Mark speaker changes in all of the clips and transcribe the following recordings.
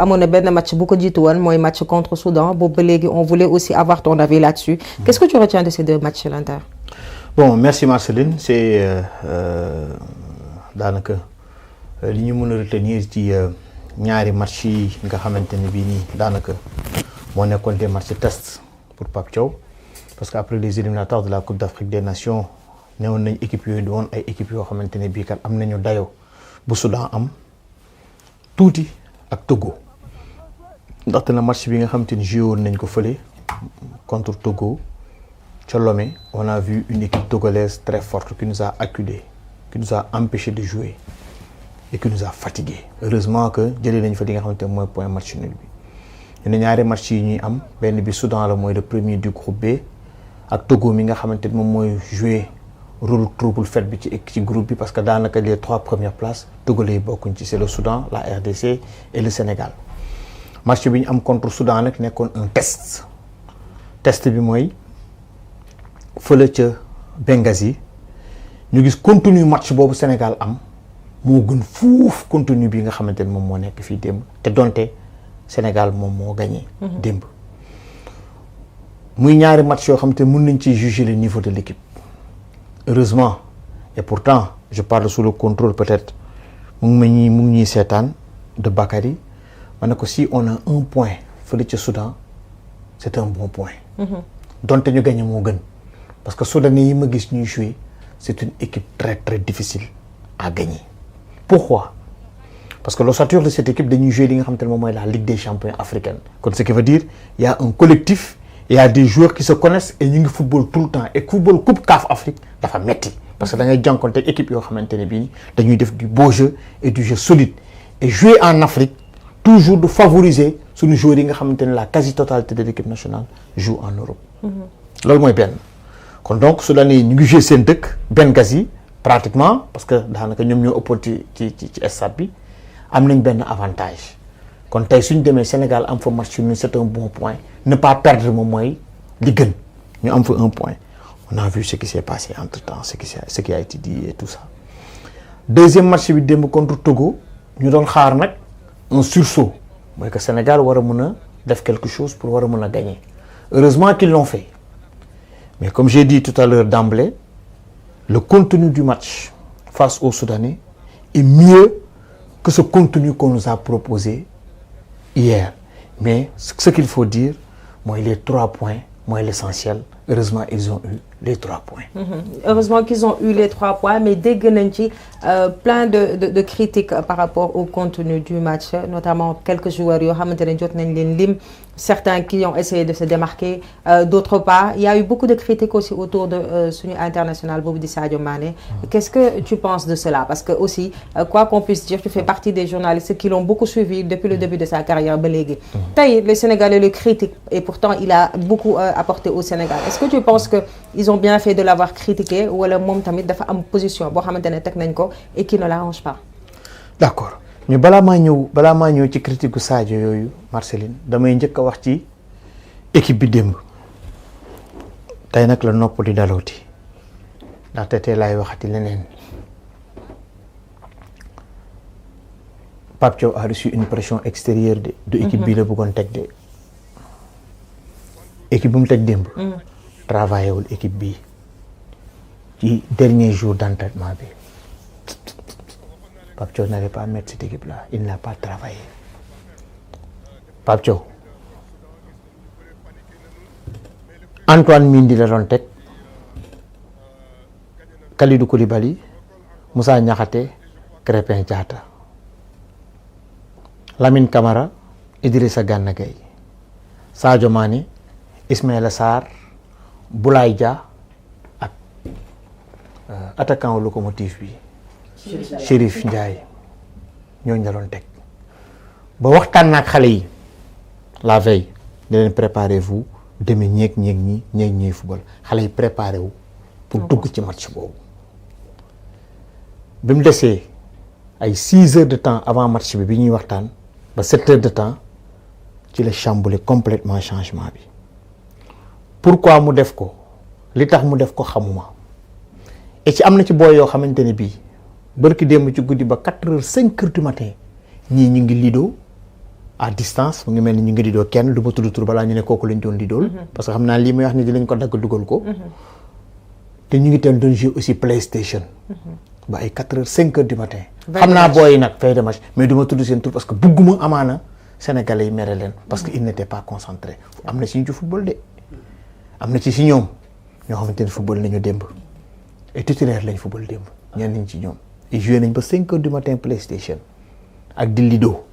Speaker 1: amoon na benn match bu ko jiitu woon mooy match contre Soudan boobu ba léegi on voulait aussi avoir ton avis là-dessus. Qu'est-ce que tu retiens de ces deux matchs l'Inter?
Speaker 2: Bon, merci Marceline. C'est daanaka li ñu mën a retenir ci ñaari match yi nga xamante ne bii nii daanaka moo nekkoon des matchs test pour Pape Thiaw parce que après les éliminatoires de la Coupe d'Afrique des Nations newoon nañ équipe yooyu doon ay équipes yoo xamante ne bii kat am nañu dayoo bu Soudan am tuuti ak Togo ndaxte na match bi nga xamante ni joué woon nañ ko fële contre Togo ca Lomé on a vu une équipe togolaise très forte qui nous a acculés, qui nous a empêché de jouer et qui nous a fatigués. Heureusement que jëlee nañ fa li nga xamante ne mooy point match nul bi. ñu ne ñaari match yi ñuy am benn bi Soudan la mooy le premier du groupe B ak Togo mi nga xamante ne moom mooy jouer rôle trouble fait bi ci groupe bi parce que daanaka les 3 premières places togolais yi bokkuñ ci c'est le Soudan, la RDC et le Sénégal. Match bi ñu am contre Soudan nag nekkoon un test bi mooy fële ca Benghazi ñu gis contenu match boobu Sénégal am moo gën fuuf contenu bi nga xamante ne moom moo nekk fii démb te donte Sénégal moom moo gagné. démb muy ñaari match yoo xamante ne mën nañ ci juger le niveau de l'équipe. Heureusement et pourtant je parle sous le contrôle peut-être mu ngi ñuy seetaan de Bakary ma ne ko si on a un point fële ca Soudan c'est un bon point. donte ñu gagné moo gën. Parce que Soudanais yi ma gis ñuy jouer c'est une équipe très très difficile à gagner. Pourquoi? Parce que l'ossature de cette équipe dañuy jouer li nga xamante ne moom mooy la Ligue des champions africaine. Kon ce qui veut dire il y a un collectif, il y a des joueurs qui se connaissent et ñu ngi football tout le temps et football Coupe CAF Afrique dafa metti parce que da ngay jànkoonte équipe yoo xamante ne bii dañuy def du beau jeu et du jeu solide et jouer en Afrique toujours de favoriser suñu joueurs yi nga xamante ne la quasi-totalité de l'équipe nationale joue en Europe. loolu mooy benn. kon donc Soudanais yi ñu ngi joué seen dëkk Benghazi pratiquement parce que daanaka ñoom ñoo ëppoon ci stade bi am nañ benn avantage kon tey suñ demee Sénégal am fa match nul c'est un bon point ne pas perdre moom mooy li gën ñu am fa un point on a vu ce qui s'est passé entre-temps ce qui a été dit et tout ça. Deuxième match bi démb contre Togo ñu doon xaar nag un sursaut mooy que Sénégal war a mën a def quelque chose pour war a mën a gagner heureusement qu'ils l'ont fait. Mais comme j'ai dit tout à l'heure d'emblée, le contenu du match face aux Soudanais est mieux que ce contenu qu'on nous a proposé hier. Mais ce qu'il faut dire, moi, les 3 points, moi, l'essentiel, heureusement, ils ont eu les 3 points.
Speaker 1: Heureusement qu'ils ont eu les 3 points, mais dégg nañ ci plein de critiques par rapport au contenu du match, notamment quelques joueurs yoo xamante ne jot nañ leen lim. Certains qui ont essayé de se démarquer, d'autre part, il y a eu beaucoup de critiques aussi autour de suñu international boobu di Sadio Mané. Qu'est-ce que tu penses de cela? Parce que aussi, quoi qu'on puisse dire, tu fais partie des journalistes qui l'ont beaucoup suivi depuis le début de sa carrière ba léegi. Tey les Sénégalais le critiquent et pourtant il a beaucoup apporté au Sénégal. Est-ce que tu penses que ils ont bien fait de l'avoir critiqué wala moom tamit dafa am position boo xamante ne teg nañ ko et qui ne l'arrange pas?
Speaker 2: D'accord. mais balaa maa ñëw ci critique gu Sadio yooyu Marceline damay njëkk a wax ci équipe bi démb tey nag la nopp di dalooti ndaxte tey laay waxati leneen Pape Thiaw a reçu une pression extérieure de équipe bi la bëggoon teg de équipe bu mu teg démb travaillé wul équipe bi ci dernier jour d'entraînement bi Pape Thiaw n'allait pas mettre cette équipe-là. Il n'a pas travaillé. Pape Thiaw Antoine Mendy la doon teg Kalidou Koulibaly Moussa Niakhaté Krépin Diatta Lamine Camara Idrissa Gana Gueye Sadio Mané Ismaïla Sarr Boulaye Dia ak attaquant locomotive bi Chérif Ndiaye ñooñu la doon teg ba waxtaan naag xale yi la veille ne leen préparez-vous demee ñeeg football xale yi préparé wu pour dugg ci match boobu bi mu desee ay 6 heures de temps avant match bi ñuy waxtaan ba 7 heures de temps ci la chamboulé complètement changement bi pourquoi mu def ko li tax mu def ko xamuma et ci am na ci booy yoo xamante ne bii bërki démb ci guddi ba 4 heures 5 heures du matin ñii ñu ngi lido à distance mu ngi mel ni ñu ngi di doo kenn du ma tudd tur balaa ñu ne kooku lañ doon di dool parce que xam naa lii may wax ni dinañ ko dagg dugal ko te ñu ngi teen doon jouer aussi PlayStation ba ay 4h 5h du matin xam naa booy nag fin de match mais du ma tudd seen tur parce que bugguma amaana Sénégalais yi mere leen parce que ils n'étaient pas concentrés am na ci ñu ci football de am na ci si ñoom ñoo xamante ne football nañu démb et titulaire lañ football démb ñenn ñi ci ñoom ils joué nañ ba 5h du matin PlayStation ak di lido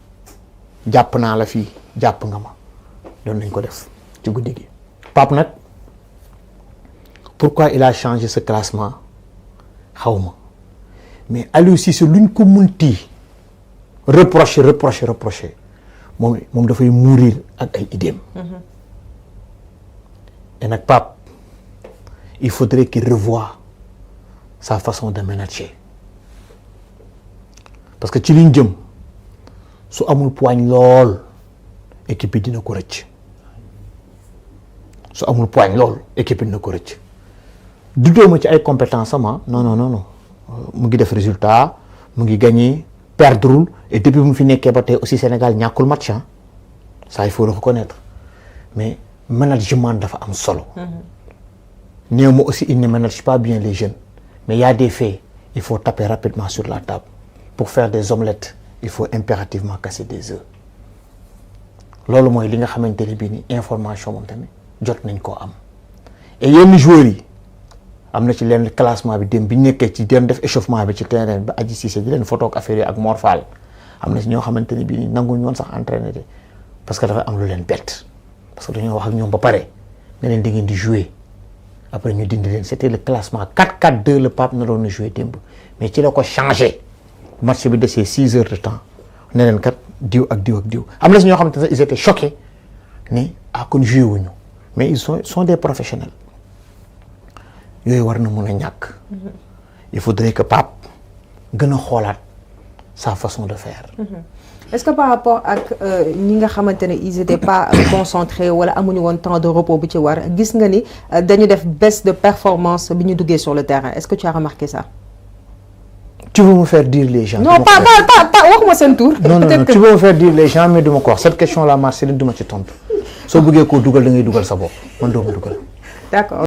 Speaker 2: jàpp naa la fii jàpp nga ma doon nañ ko def ci guddi gi. Pape nag pourquoi il a changé ce classement xaw ma mais Aliou Cissé luñ ko munti reprocher moom dafay mourir ak ay idéem et nag Pape il faudrait qu'il revoie sa façon de manager parce que ci liñ jëm su amul poigne lool équipe bi dina ko rëcc su amul poigne lool équipe bi dina ko rëcc duddoo ma ci ay compétence ama non mu ngi def résultat mu ngi gagné perdrul et depuis mu fi nekkee ba tey aussi Sénégal ñàkkul match ça il faut le reconnaître mais management dafa am solo néew ma aussi il ne manage pas bien les jeunes mais il y a des faits il faut taper rapidement sur la table pour faire des omelettes il faut impérativement casser des œufs loolu mooy li nga xamante ne bii ni information moom tamit jot nañ koo am et yenn joueurs yi am na ci leen classement bi dem bi nekkee ci den def échauffement bi ci terrain ba Adji Cissé di leen photo ak affaire yi ak Mor Fall am na ci ñoo xamante ne bii ni nanguñu woon sax entraîner de parce que dafa am lu leen bett parce que dañoo wax ak ñoom ba pare ne leen da ngeen di jouer après ñu dindi leen c'était le classement 4-4-2 le Pape na doon na jouer démb mais ci la ko changé match bi desee 6 heures de temps ne leen kat diw ak diw ak diw am na si ñoo xamante ne ils étaient choqués ni kon joué wuñu mais ils sont des professionnels yooyu war na mun a ñàkk il faudrait que Pape gën a xoolaat sa façon de faire
Speaker 1: est-ce que par rapport ak ñi nga xamante ne ils étaient pas concentrés wala amuñu woon temps de repos bu ci war gis nga ni dañu def baisse de performance bi ñu duggee sur le terrain est-ce que tu as remarqué ça?
Speaker 2: Tu veux me faire dire les gens?
Speaker 1: Non, pas waxuma seen tour.
Speaker 2: Non, tu veux me faire dire les gens mais duma ko wax cette question là Marceline duma ci tontu soo bëggee koo dugal da ngay dugal sa bopp man doo ma dugal.
Speaker 1: D'accord.